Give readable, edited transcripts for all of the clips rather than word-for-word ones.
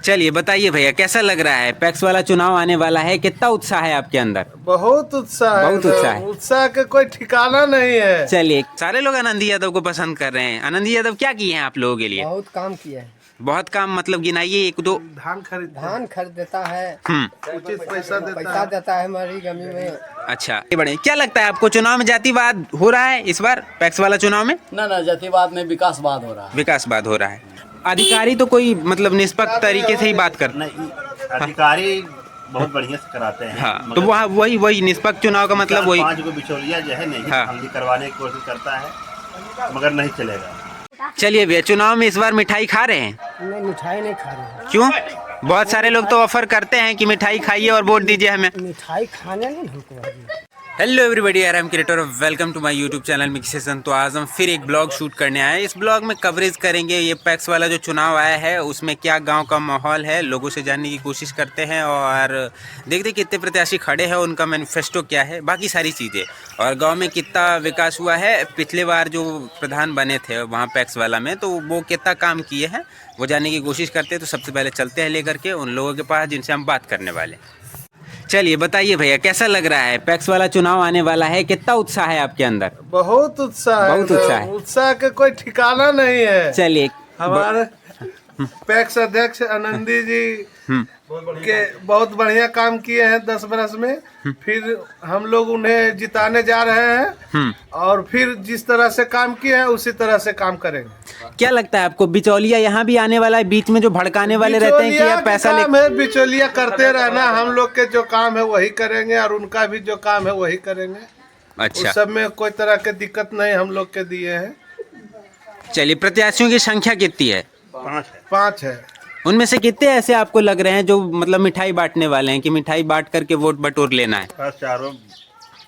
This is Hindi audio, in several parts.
चलिए बताइए भैया, कैसा लग रहा है? पैक्स वाला चुनाव आने वाला है, कितना उत्साह है आपके अंदर? बहुत उत्साह है। बहुत उत्साह है। उत्साह के कोई ठिकाना नहीं है। चलिए, सारे लोग आनंदी यादव को पसंद कर रहे हैं। आनंदी यादव क्या किए हैं आप लोगों के लिए? बहुत काम किया है। बहुत काम मतलब गिनाइए एक दो। धान खरीद देता है, उचित पैसा देता है हमारी गमी में। अच्छा, ये बढ़िया। क्या लगता है आपको, चुनाव में जातिवाद हो रहा है इस बार पैक्स वाला चुनाव में? ना जातिवाद में विकासवाद हो रहा है। विकासवाद हो रहा है। अधिकारी तो कोई मतलब निष्पक्ष तरीके से ही बात कर नहीं, अधिकारी बहुत बढ़िया से कराते हैं। हाँ, तो वहाँ वही निष्पक्ष चुनाव का मतलब वही। 5 को बिचौलिया जो है नहीं, हाँ। हल्दी करवाने की कोशिश करता है मगर नहीं चलेगा। चलिए भैया, चुनाव में इस बार मिठाई खा रहे हैं? नहीं, मिठाई नहीं खा रहे हैं। क्यों? बहुत सारे लोग तो ऑफर करते हैं कि मिठाई खाइए और वोट दीजिए हमें। मिठाई खाने नहीं हमको। Hello everybody, I am creator, welcome to my YouTube channel Mixation. तो आज हम फिर एक ब्लॉग शूट करने आए हैं। इस ब्लॉग में कवरेज करेंगे ये पैक्स वाला जो चुनाव आया है, उसमें क्या गांव का माहौल है, लोगों से जानने की कोशिश करते हैं और देखते कितने प्रत्याशी खड़े हैं, उनका मैनिफेस्टो क्या है, बाकी सारी चीज़ें, और गांव में कितना विकास हुआ है। पिछले बार जो प्रधान बने थे वहाँ पैक्स वाला में, तो वो कितना काम किए हैं वो जानने की कोशिश करते हैं। तो सबसे पहले चलते हैं लेकर के उन लोगों के पास जिनसे हम बात करने वाले। चलिए बताइए भैया, कैसा लग रहा है? पैक्स वाला चुनाव आने वाला है, कितना उत्साह है आपके अंदर? बहुत उत्साह है। बहुत उत्साह है। उत्साह के कोई ठिकाना नहीं है। चलिए, हमारे पैक्स अध्यक्ष आनंदी जी के बहुत बढ़िया काम किए हैं 10 बरस में। फिर हम लोग उन्हें जिताने जा रहे हैं और फिर जिस तरह से काम किए हैं उसी तरह से काम करेंगे। क्या लगता है आपको, बिचौलिया यहाँ भी आने वाला है बीच में, जो भड़काने वाले रहते हैं कि आप पैसा ले? काम है बिचौलिया करते रहना। हम लोग के जो काम है वही करेंगे और उनका भी जो काम है वही करेंगे। अच्छा, उस सब में कोई तरह के दिक्कत नहीं हम लोग के दिए हैं। चलिए, प्रत्याशियों की संख्या कितनी है? 5 है। उनमें से कितने ऐसे आपको लग रहे हैं जो मतलब मिठाई बांटने वाले हैं कि मिठाई बांट करके वोट बटोर लेना है? बस चारों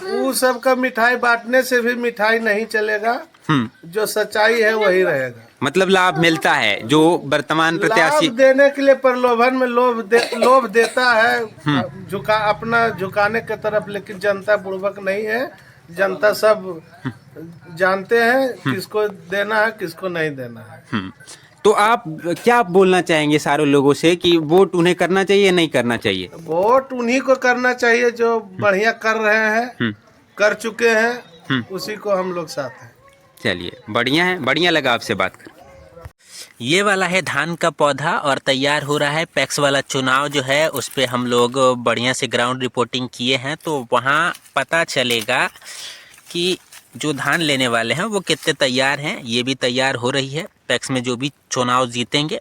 वो सब का मिठाई बांटने से भी मिठाई नहीं चलेगा। जो सच्चाई है वही रहेगा। मतलब लाभ मिलता है जो वर्तमान प्रत्याशी लाभ देने के लिए प्रलोभन में लोभ देता है, अपना झुकाने की तरफ। लेकिन जनता बुड़बक नहीं है। जनता सब जानते हैं किसको देना है किसको नहीं देना है। तो आप क्या बोलना चाहेंगे सारे लोगों से कि वोट उन्हें करना चाहिए या नहीं करना चाहिए? वोट उन्हीं को करना चाहिए जो बढ़िया कर रहे हैं, कर चुके हैं, उसी को हम लोग साथ हैं। चलिए, बढ़िया है, बढ़िया लगा आपसे बात कर। ये वाला है धान का पौधा और तैयार हो रहा है। पैक्स वाला चुनाव जो है उस पर हम लोग बढ़िया से ग्राउंड रिपोर्टिंग किए हैं, तो वहाँ पता चलेगा कि जो धान लेने वाले हैं वो कितने तैयार हैं। ये भी तैयार हो रही है। पैक्स में जो भी चुनाव जीतेंगे,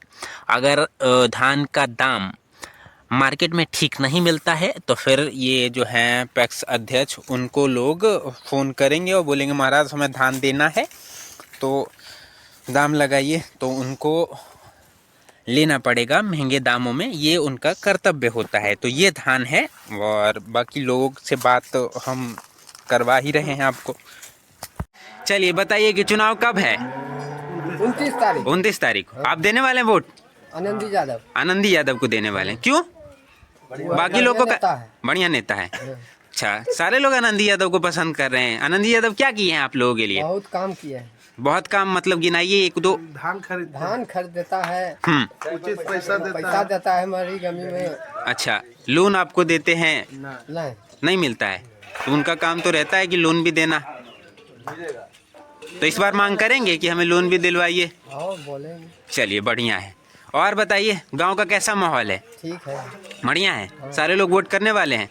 अगर धान का दाम मार्केट में ठीक नहीं मिलता है तो फिर ये जो है पैक्स अध्यक्ष, उनको लोग फ़ोन करेंगे और बोलेंगे महाराज हमें धान देना है तो दाम लगाइए, तो उनको लेना पड़ेगा महंगे दामों में। ये उनका कर्तव्य होता है। तो ये धान है और बाकी लोगों से बात तो हम करवा ही रहे हैं आपको। चलिए बताइए कि चुनाव कब है? 29 तारीख को। आप देने वाले हैं वोट? आनंदी यादव को देने वाले हैं। क्यों? बाकी लोगों का बढ़िया नेता है। अच्छा, सारे लोग आनंदी यादव को पसंद कर रहे हैं। आनंदी यादव क्या किए हैं आप लोगों के लिए? बहुत काम किया है। बहुत काम मतलब गिनाइए एक दो। धान खरीद देता है, उचित पैसा देता है हमारी गमी में। अच्छा, लोन आपको देते हैं? नहीं मिलता है। तो उनका काम तो रहता है कि लोन भी देना। तो इस बार मांग करेंगे कि हमें लोन भी दिलवाइए? बोलेंगे। चलिए, बढ़िया है। और बताइए, गांव का कैसा माहौल है? ठीक है, बढ़िया है। सारे लोग वोट करने वाले हैं?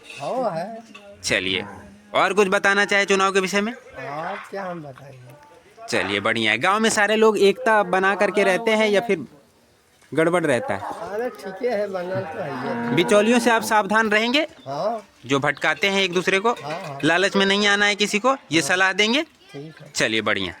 है। चलिए, और कुछ बताना चाहे चुनाव के विषय में? क्या हम बताएंगे। चलिए, बढ़िया है। गांव में सारे लोग एकता बना करके रहते हैं या फिर गड़बड़ रहता है? अरे ठीक है, बनल तो है। बिचौलियों से आप सावधान रहेंगे? हाँ। जो भटकाते हैं एक दूसरे को। हाँ। लालच में नहीं आना है किसी को, ये सलाह देंगे? ठीक है। चलिए, बढ़िया।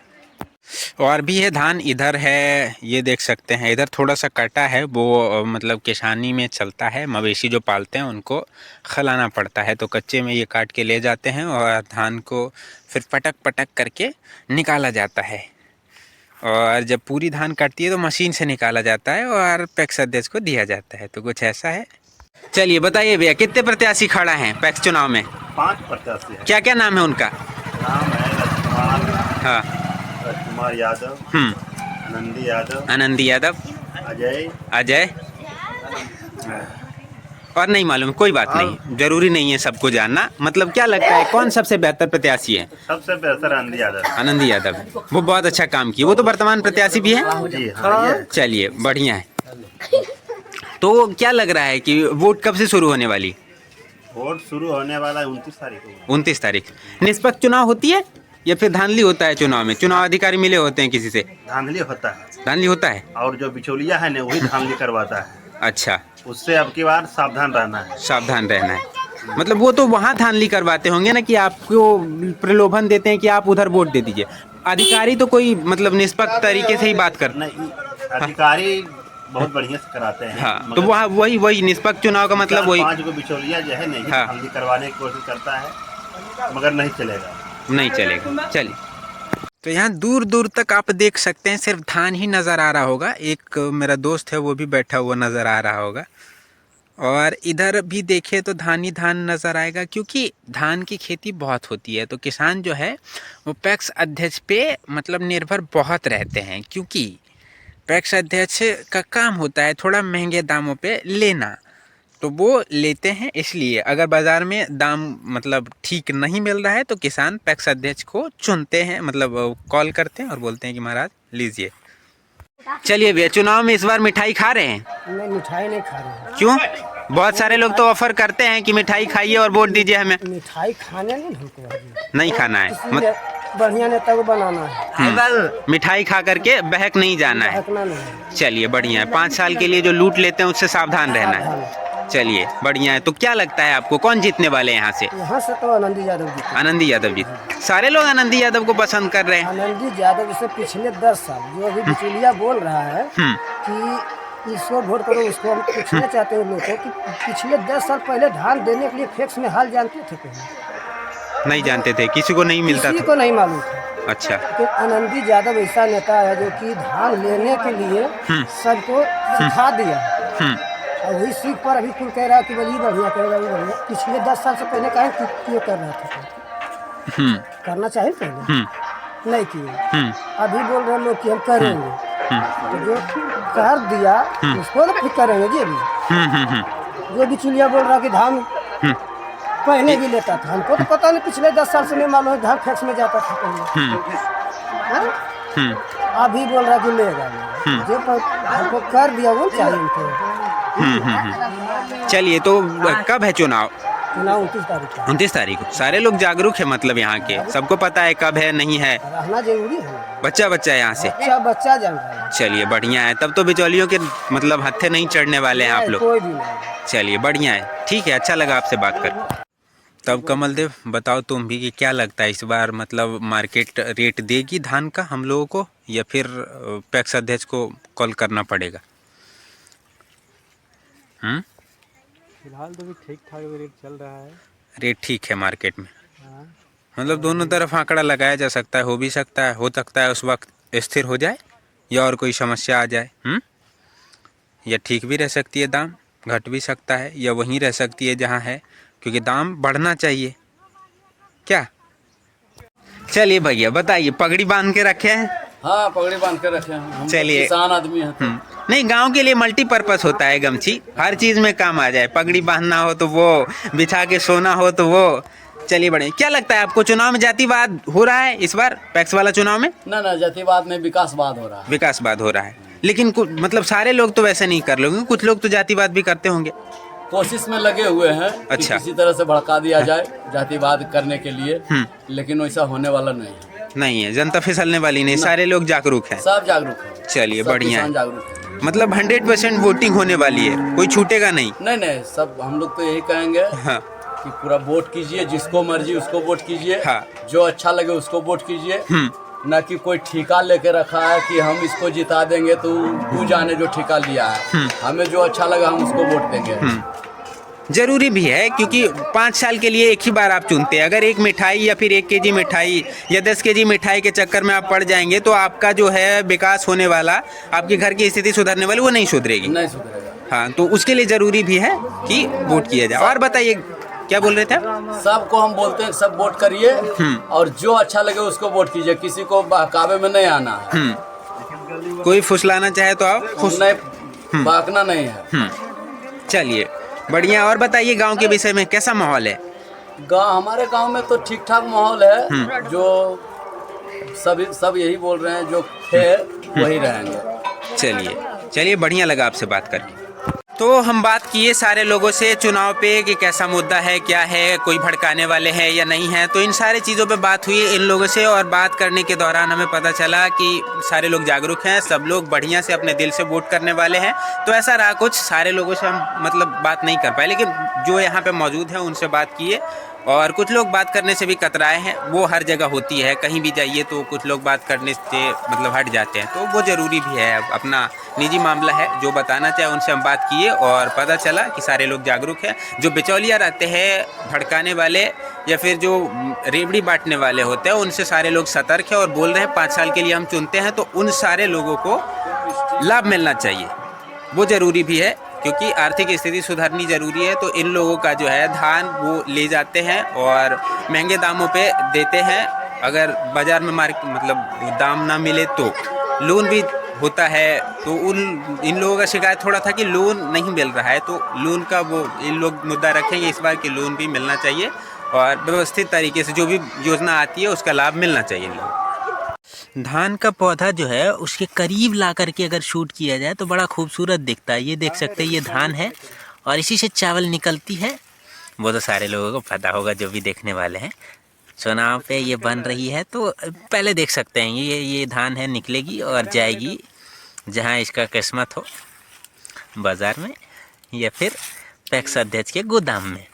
और भी है धान, इधर है, ये देख सकते हैं। इधर थोड़ा सा कटा है, वो मतलब किसानी में चलता है। मवेशी जो पालते हैं उनको खिलाना पड़ता है, तो कच्चे में ये काट के ले जाते हैं और धान को फिर पटक पटक करके निकाला जाता है। और जब पूरी धान कटती है तो मशीन से निकाला जाता है और पैक्स अध्यक्ष को दिया जाता है। तो कुछ ऐसा है। चलिए बताइए भैया, कितने प्रत्याशी खड़ा हैं पैक्स चुनाव में? 5 प्रत्याशी है। क्या क्या नाम है उनका? नाम है हाँ, राजकुमार यादव, आनंदी यादव, आनंदी यादव, अजय, अजय, और नहीं मालूम, कोई बात नहीं, जरूरी नहीं है सबको जानना। मतलब क्या लगता है कौन सबसे बेहतर प्रत्याशी है? सबसे बेहतर आनंद यादव। आनंद यादव है, वो बहुत अच्छा काम किया, वो तो वर्तमान प्रत्याशी भी है। जी हाँ, ये चलिए बढ़िया है। तो क्या लग रहा है कि वोट कब से शुरू होने वाली? वोट शुरू होने वाला है 29 तारीख को। 29 तारीख। निष्पक्ष चुनाव होती है या फिर धांधली होता है चुनाव में? चुनाव अधिकारी मिले होते हैं किसी से? धांधली होता है। धांधली होता है। और जो बिचौलिया है ना, वही धांधली करवाता है। अच्छा, उससे अब की बार सावधान रहना है। सावधान रहना है। मतलब वो तो वहाँ धांधली करवाते होंगे ना, कि आपको प्रलोभन देते हैं कि आप उधर वोट दे दीजिए। अधिकारी तो कोई मतलब निष्पक्ष तरीके से ही बात करते नहीं, अधिकारी बहुत बढ़िया से कराते हैं। हाँ, तो मगर वहाँ वही निष्पक्ष चुनाव का मतलब वही 5 को बिचौलिया जो है नहीं, हाँ। धांधली करवाने की कोशिश करता है, मगर नहीं चलेगा। नहीं चलेगा। चलिए, तो यहाँ दूर दूर तक आप देख सकते हैं सिर्फ धान ही नज़र आ रहा होगा। एक मेरा दोस्त है वो भी बैठा हुआ नज़र आ रहा होगा, और इधर भी देखे तो धान ही धान नज़र आएगा, क्योंकि धान की खेती बहुत होती है। तो किसान जो है वो पैक्स अध्यक्ष पे मतलब निर्भर बहुत रहते हैं, क्योंकि पैक्स अध्यक्ष का काम होता है थोड़ा महंगे दामों पे लेना, तो वो लेते हैं। इसलिए अगर बाज़ार में दाम मतलब ठीक नहीं मिल रहा है तो किसान पैक्स अध्यक्ष को चुनते हैं, मतलब कॉल करते हैं और बोलते हैं कि महाराज लीजिए। चलिए भैया, चुनाव में इस बार मिठाई खा रहे हैं? नहीं, मिठाई नहीं खा रहे हैं। क्यों? बहुत सारे लोग तो ऑफर करते हैं कि मिठाई खाइए और वोट दीजिए हमें। मिठाई खाने नहीं हमको अभी। नहीं खाना है, इसलिए बढ़िया नेता को बनाना है, मिठाई खा करके बहक नहीं जाना है। रखना नहीं है। चलिए बढ़िया है। 5 साल के लिए जो लूट लेते हैं उससे सावधान रहना है। चलिए बढ़िया है। तो क्या लगता है आपको कौन जीतने वाले हैं यहाँ से? यहाँ से तो आनंदी यादव जी। आनंदी यादव जी। सारे लोग आनंदी यादव को पसंद कर रहे हैं। आनंदी यादव से पिछले 10 साल जो अभी बिचौलिया बोल रहा है कि इसको वोट करो, उसको हम पूछना चाहते हैं लोगों को कि पिछले 10 साल पहले धान देने के लिए फैक्स में हाल जानते थे पहले? नहीं जानते थे, किसी को नहीं मिलता किसी था। को नहीं मालूम था। अच्छा, तो आनंदी यादव ऐसा नेता है जो कि धान लेने के लिए सबको सिखा दिया, और वही सीख पर अभी कुल कह रहा है कि बोलिए बढ़िया करेगा, वो बढ़िया। पिछले 10 साल से पहले कहें क्यों कर रहे थे? करना चाहिए पहले, नहीं किए। अभी बोल रहे लोग कि हम करेंगे, तो जो कर दिया उसको ना फिर करेंगे जी। अभी जो बिचौलिया बोल रहा कि धान पहले भी लेता था, हमको तो पता नहीं, पिछले 10 साल से नहीं मालूम है धान फैक्स में जाता था पहले। अभी बोल रहा कि लेगा, जो हमको कर दिया वो चाहिए उनको। चलिए, तो कब है चुनाव? चुनाव 29 तारीख का। 29 तारीख को। सारे लोग जागरूक है, मतलब यहाँ के सबको पता है कब है नहीं है। रहना जरूरी है, बच्चा यहाँ से। बच्चा जान रहा है। चलिए बढ़िया है। तब तो बिचौलियों के मतलब हत्थे नहीं चढ़ने वाले हैं आप लोग। कोई भी नहीं। चलिए बढ़िया है, ठीक है, अच्छा लगा आपसे बात कर। तब कमल देव बताओ तुम भी कि क्या लगता है इस बार मतलब मार्केट रेट देगी धान का हम लोगों को, या फिर पैक्स अध्यक्ष को कॉल करना पड़ेगा? फिलहाल तो भी ठीक ठाक रेट चल रहा है। रेट ठीक है मार्केट में? हाँ। मतलब दोनों तरफ आंकड़ा लगाया जा सकता है, हो भी सकता है, हो सकता है उस वक्त स्थिर हो जाए या और कोई समस्या आ जाए। या ठीक भी रह सकती है, दाम घट भी सकता है, या वहीं रह सकती है जहां है, क्योंकि दाम बढ़ना चाहिए क्या? चलिए भैया बताइए, पगड़ी बांध के रखे हैं? हाँ, पगड़ी बांध के रखे हैं। हम चलिए। किसान आदमी हैं तो। नहीं, गांव के लिए मल्टीपर्पस होता है गमछी, हर चीज में काम आ जाए। पगड़ी बांधना हो तो वो, बिछा के सोना हो तो वो। चलिए बढ़िया। क्या लगता है आपको चुनाव में जातिवाद हो रहा है इस बार पैक्स वाला चुनाव में? ना जातिवाद में विकासवाद हो रहा है। विकासवाद हो रहा है, लेकिन मतलब सारे लोग तो वैसे नहीं कर लोगे, कुछ लोग तो जातिवाद भी करते होंगे। कोशिश में लगे हुए हैं अच्छा। कि किसी तरह से भड़का दिया जाए जातिवाद करने के लिए, लेकिन वैसा होने वाला नहीं है। नहीं है, जनता फिसलने वाली नहीं, सारे लोग जागरूक हैं। सब जागरूक है। चलिए सब बढ़िया किसान है। जागरूक है। मतलब 100% वोटिंग होने वाली है, कोई छूटेगा नहीं। नहीं, सब हम लोग तो यही कहेंगे हाँ कि पूरा वोट कीजिए, जिसको मर्जी उसको वोट कीजिए। हाँ। जो अच्छा लगे उसको वोट कीजिए, ना कि कोई ठेका लेके रखा है कि हम इसको जिता देंगे तो तू जाने जो ठेका लिया है। हमें जो अच्छा लगा हम उसको वोट देंगे। जरूरी भी है, क्योंकि 5 साल के लिए एक ही बार आप चुनते हैं। अगर एक मिठाई या फिर 1 केजी मिठाई या 10 केजी मिठाई के चक्कर में आप पड़ जाएंगे तो आपका जो है विकास होने वाला, आपके घर की स्थिति सुधरने वाली, वो नहीं सुधरेगी। नहीं सुधरेगा। हाँ, तो उसके लिए जरूरी भी है कि वोट किया जाए। और बताइए क्या बोल रहे थे आप? सबको हम बोलते हैं सब वोट करिए, और जो अच्छा लगे उसको वोट कीजिए, किसी को बहकावे में नहीं आना है। कोई फुसलाना चाहे तो आप नहीं, बहकना नहीं है। चलिए बढ़िया। और बताइए गांव के विषय में कैसा माहौल है? हमारे गांव में तो ठीक ठाक माहौल है। जो सब यही बोल रहे हैं जो थे वही रहेंगे। चलिए बढ़िया लगा आपसे बात करके। तो हम बात किए सारे लोगों से चुनाव पे कि कैसा मुद्दा है, क्या है, कोई भड़काने वाले हैं या नहीं है, तो इन सारी चीज़ों पे बात हुई इन लोगों से। और बात करने के दौरान हमें पता चला कि सारे लोग जागरूक हैं, सब लोग बढ़िया से अपने दिल से वोट करने वाले हैं। तो ऐसा रहा कुछ, सारे लोगों से हम मतलब बात नहीं कर पाए, लेकिन जो यहाँ पे मौजूद हैं उनसे बात किए। और कुछ लोग बात करने से भी कतराए हैं, वो हर जगह होती है, कहीं भी जाइए तो कुछ लोग बात करने से मतलब हट जाते हैं, तो वो ज़रूरी भी है, अपना निजी मामला है। जो बताना चाहे उनसे हम बात किए और पता चला कि सारे लोग जागरूक हैं। जो बिचौलिया रहते हैं, भड़काने वाले या फिर जो रेवड़ी बांटने वाले होते हैं, उनसे सारे लोग सतर्क हैं और बोल रहे हैं 5 साल के लिए हम चुनते हैं तो उन सारे लोगों को लाभ मिलना चाहिए, वो ज़रूरी भी है, क्योंकि आर्थिक स्थिति सुधारनी ज़रूरी है। तो इन लोगों का जो है धान वो ले जाते हैं और महंगे दामों पे देते हैं। अगर बाज़ार में मतलब दाम ना मिले तो लोन भी होता है। तो इन लोगों का शिकायत थोड़ा था कि लोन नहीं मिल रहा है, तो लोन का वो इन लोग मुद्दा रखेंगे इस बार कि लोन भी मिलना चाहिए और व्यवस्थित तरीके से जो भी योजना आती है उसका लाभ मिलना चाहिए इन लोगों। धान का पौधा जो है उसके करीब ला करके अगर शूट किया जाए तो बड़ा खूबसूरत दिखता है। ये देख सकते हैं, ये धान है और इसी से चावल निकलती है। वो तो सारे लोगों को पता होगा जो भी देखने वाले हैं। चुनाव पे ये बन रही है तो पहले देख सकते हैं, ये धान है, निकलेगी और जाएगी जहाँ इसका किस्मत हो, बाज़ार में या फिर पैक्स अध्यक्ष के गोदाम में।